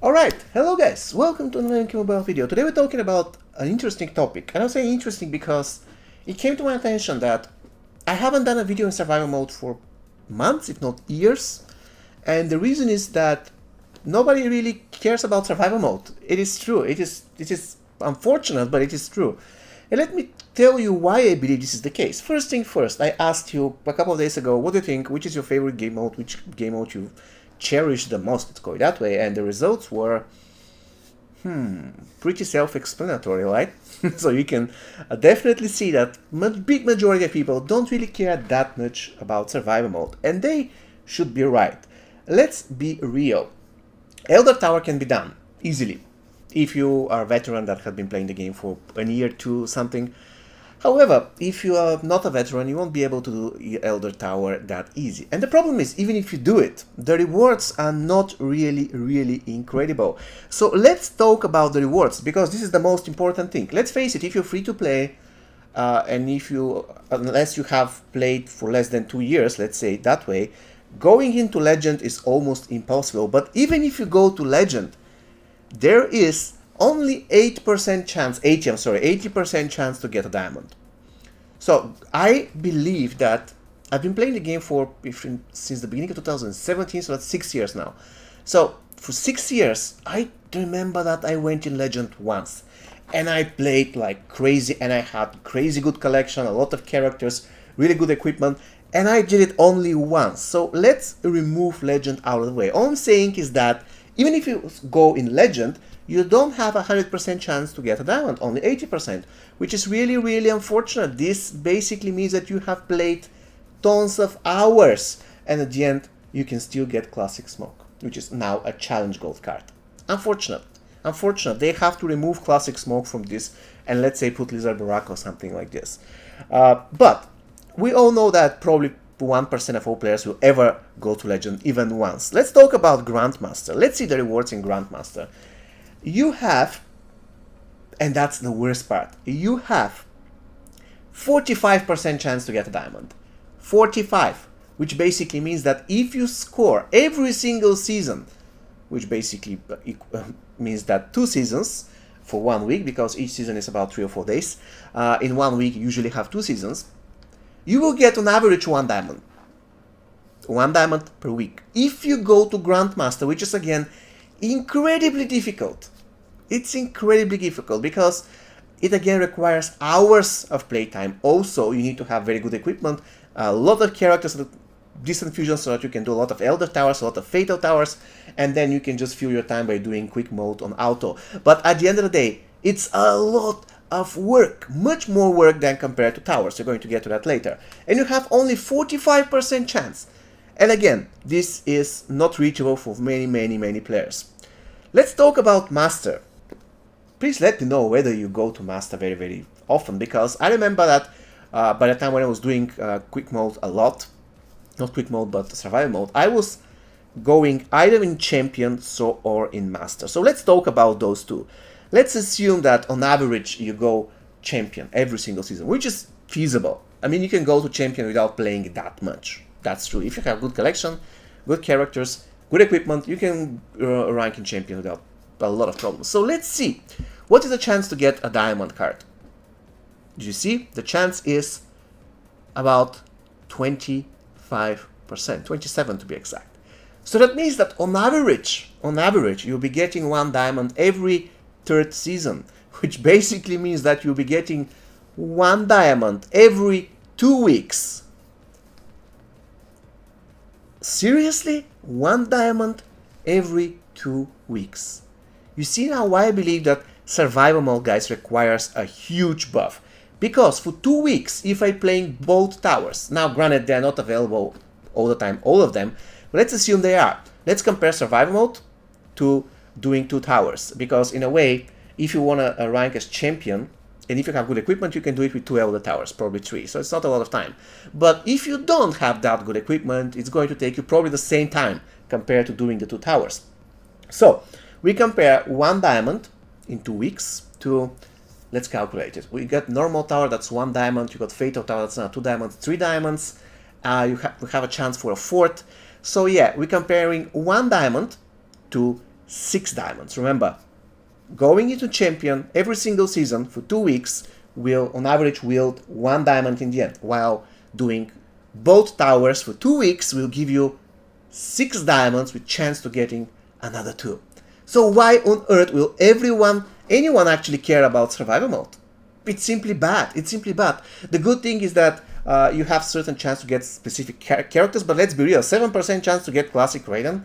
Alright, hello guys, welcome to another NK Mobile video. Today we're talking about an interesting topic. And I'm saying interesting because it came to my attention that I haven't done a video in survival mode for months, if not years. And the reason is that nobody really cares about survival mode. It is true, it is unfortunate, but it is true. And let me tell you why I believe this is the case. First thing first, I asked you a couple of days ago, what do you think, which is your favorite game mode, which game mode you cherish the most, let's go that way, and the results were pretty self-explanatory, right? So you can definitely see that big majority of people don't really care that much about survival mode, and they should be right. Let's be real. Elder Tower can be done easily if you are a veteran that has been playing the game for a year, two, something. However, if you are not a veteran, you won't be able to do Elder Tower that easy. And the problem is, even if you do it, the rewards are not really incredible. So let's talk about the rewards, because this is the most important thing. Let's face it, if you're free to play, and unless you have played for less than 2 years, let's say it that way, going into Legend is almost impossible. But even if you go to Legend, there is only 8% chance, 80% chance to get a diamond. So I believe that I've been playing the game since the beginning of 2017, so that's 6 years now. So for 6 years, I remember that I went in Legend once, and I played like crazy, and I had crazy good collection, a lot of characters, really good equipment, and I did it only once. So let's remove Legend out of the way. All I'm saying is that even if you go in Legend, you don't have a 100% chance to get a diamond, only 80%, which is really unfortunate. This basically means that you have played tons of hours, and at the end, you can still get Classic Smoke, which is now a Challenge Gold card. Unfortunate. They have to remove Classic Smoke from this, and let's say put Lizard Baraka or something like this. But we all know that probably 1% of all players will ever go to Legend even once. Let's talk about Grandmaster. Let's see the rewards in Grandmaster. You have, and that's the worst part, you have 45% chance to get a diamond. 45, which basically means that if you score every single season, which basically means that 2 seasons for 1 week, because each season is about 3 or 4 days, in 1 week you usually have 2 seasons, you will get on average 1 diamond. 1 diamond per week. If you go to Grandmaster, which is again incredibly difficult. It's incredibly difficult because it again requires hours of playtime. Also, you need to have very good equipment, a lot of characters, decent fusions so that you can do a lot of Elder Towers, a lot of Fatal Towers, and then you can just fill your time by doing quick mode on auto. But at the end of the day, it's a lot of work, much more work than compared to Towers. You're going to get to that later. And you have only 45% chance. And again, this is not reachable for many players. Let's talk about Master. Please let me know whether you go to Master very often, because I remember that by the time when I was doing quick mode a lot, not quick mode but survival mode, I was going either in Champion or in Master. So let's talk about those two. Let's assume that on average you go Champion every single season, which is feasible. I mean, you can go to Champion without playing that much. That's true. If you have good collection, good characters, good equipment, you can rank in Champion without a lot of problems. So let's see. What is the chance to get a diamond card? Did you see? The chance is about 25%, 27 to be exact. So that means that on average, you'll be getting 1 diamond every 3rd season, which basically means that you'll be getting 1 diamond every 2 weeks. Seriously? 1 diamond every 2 weeks. You see now why I believe that survival mode, guys, requires a huge buff. Because for 2 weeks, if I'm playing both towers, now granted they're not available all the time, all of them, but let's assume they are. Let's compare survival mode to doing 2 towers. Because in a way, if you want to rank as Champion, and if you have good equipment, you can do it with 2 Elder Towers, probably 3, so it's not a lot of time. But if you don't have that good equipment, it's going to take you probably the same time compared to doing the 2 towers. So, we compare 1 diamond in 2 weeks to, let's calculate it. We got normal tower, that's 1 diamond, you got Fatal Tower, that's now 2 diamonds, 3 diamonds, we have a chance for a 4th. So yeah, we're comparing 1 diamond to 6 diamonds. Remember, going into champion every single season for 2 weeks will on average wield 1 diamond in the end, while doing both towers for 2 weeks will give you 6 diamonds with chance to getting another 2. So why on earth will anyone actually care about survival mode? It's simply bad. It's simply bad. The good thing is that you have certain chance to get specific characters, but let's be real, 7% chance to get classic Raiden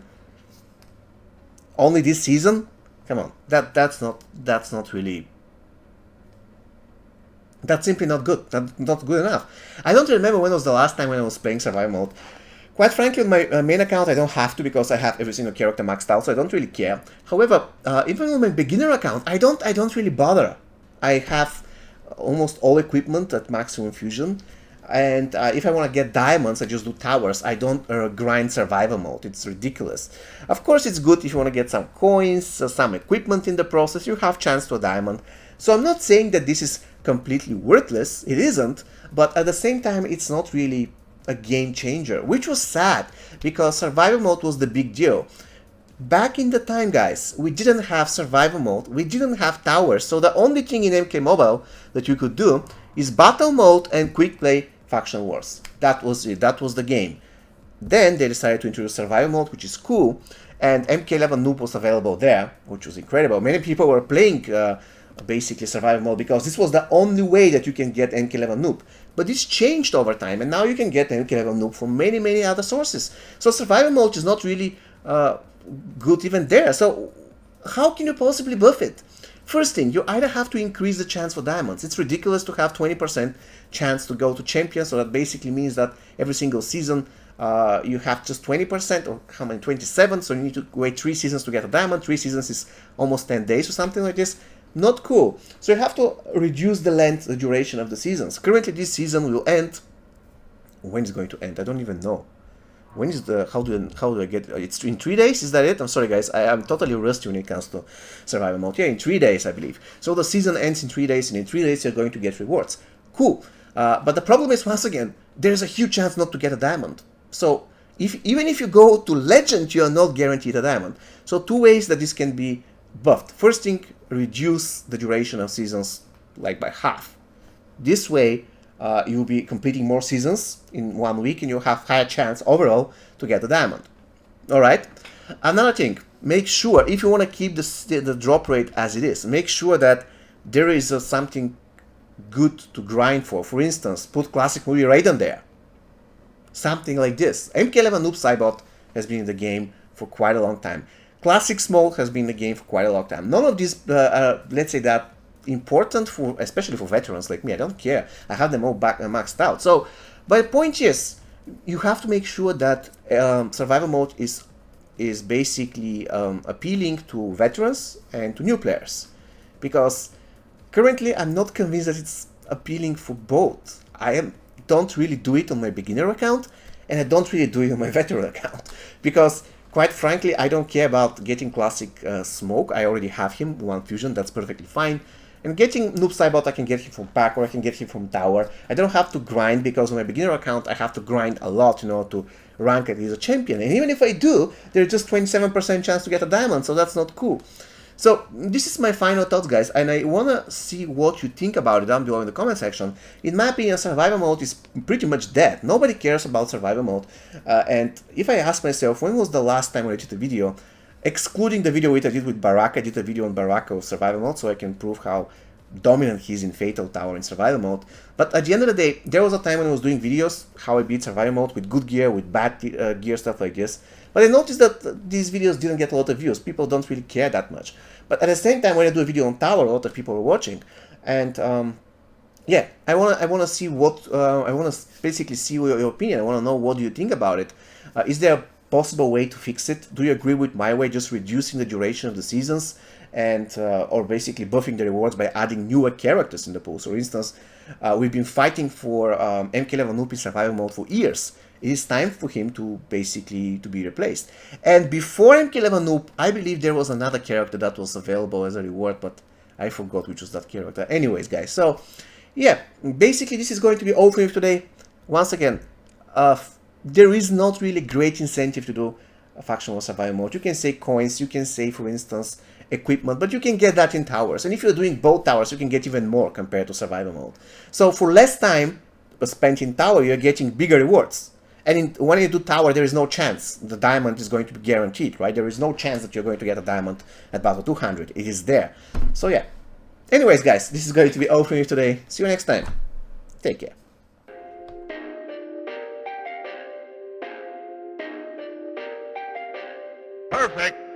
only this season? Come on, that's not really. That's simply not good. That's not good enough. I don't remember when was the last time when I was playing survival mode. Quite frankly, on my main account, I don't have to because I have every single character maxed out, so I don't really care. However, even on my beginner account, I don't really bother. I have almost all equipment at maximum fusion, and if I want to get diamonds, I just do towers. I don't grind survival mode. It's ridiculous. Of course, it's good if you want to get some coins, some equipment in the process. You have chance to a diamond. So I'm not saying that this is completely worthless. It isn't, but at the same time, it's not really a game changer, which was sad because survival mode was the big deal. Back in the time, guys, we didn't have survival mode, we didn't have towers, so the only thing in MK Mobile that you could do is battle mode and quick play faction wars. That was it, that was the game. Then they decided to introduce survival mode, which is cool, and MK11 Noob was available there, which was incredible. Many people were playing basically survival mode because this was the only way that you can get MK11 Noob. But this changed over time, and now you can get MK11 Noob from many other sources. So survival mode is not really good even there. So how can you possibly buff it? First thing, you either have to increase the chance for diamonds. It's ridiculous to have 20% chance to go to champion, so that basically means that every single season you have just 20%, or how many, 27, so you need to wait 3 seasons to get a diamond. 3 seasons is almost 10 days or something like this. Not cool. So you have to reduce the length, the duration of the seasons. Currently this season will end. When is it going to end? I don't even know. When is the, how do I get, it's in 3 days, is that it? I'm sorry guys, I am totally rusty when it comes to survival mode. Yeah, in 3 days I believe. So the season ends in 3 days, and in 3 days you're going to get rewards. Cool. But the problem is, once again, there's a huge chance not to get a diamond. So even if you go to legend, you're not guaranteed a diamond. So 2 ways that this can be buffed. First thing, reduce the duration of seasons like by half. This way you'll be completing more seasons in 1 week, and you'll have higher chance overall to get a diamond. Alright? Another thing, make sure, if you want to keep the drop rate as it is, make sure that there is something good to grind for. For instance, put classic movie Raiden there. Something like this. MK11 Noob Saibot has been in the game for quite a long time. Classic Smoke has been in the game for quite a long time. None of these, let's say, that important for, especially for veterans like me. I don't care. I have them all maxed out. So, but the point is, you have to make sure that survival mode is basically appealing to veterans and to new players, because currently I'm not convinced that it's appealing for both. Don't really do it on my beginner account, and I don't really do it on my veteran account, because quite frankly, I don't care about getting classic Smoke. I already have him, 1 fusion, that's perfectly fine. And getting Noob Saibot, I can get him from pack, or I can get him from tower. I don't have to grind, because on my beginner account, I have to grind a lot, you know, to rank it as a champion. And even if I do, there's just 27% chance to get a diamond, so that's not cool. So this is my final thoughts, guys, and I want to see what you think about it down below in the comment section. In my opinion, survival mode is pretty much dead. Nobody cares about survival mode. And if I ask myself, when was the last time I did a video, excluding the video I did with Baraka, I did a video on Baraka of survival mode, so I can prove how dominant he is in Fatal Tower in survival mode. But at the end of the day, there was a time when I was doing videos, how I beat survival mode with good gear, with bad gear, stuff like this. But I noticed that these videos didn't get a lot of views. People don't really care that much. But at the same time, when I do a video on Tower, a lot of people are watching. And yeah, I wanna see what I wanna basically see your opinion. I wanna know what do you think about it. Is there a possible way to fix it? Do you agree with my way, just reducing the duration of the seasons, and or basically buffing the rewards by adding newer characters in the pool? So, for instance, we've been fighting for MK11 Noob in survival mode for years. It is time for him to basically to be replaced. And before MK11 Noob, I believe there was another character that was available as a reward, but I forgot which was that character. Anyways, guys, so yeah, basically this is going to be all for you today. Once again, there is not really great incentive to do factional survival mode. You can say coins, you can say, for instance, equipment, but you can get that in towers. And if you're doing both towers, you can get even more compared to survival mode. So for less time spent in tower, you're getting bigger rewards. And when you do tower, there is no chance the diamond is going to be guaranteed, right? There is no chance that you're going to get a diamond at battle 200. It is there. So yeah. Anyways, guys, this is going to be all for me today. See you next time. Take care. Perfect.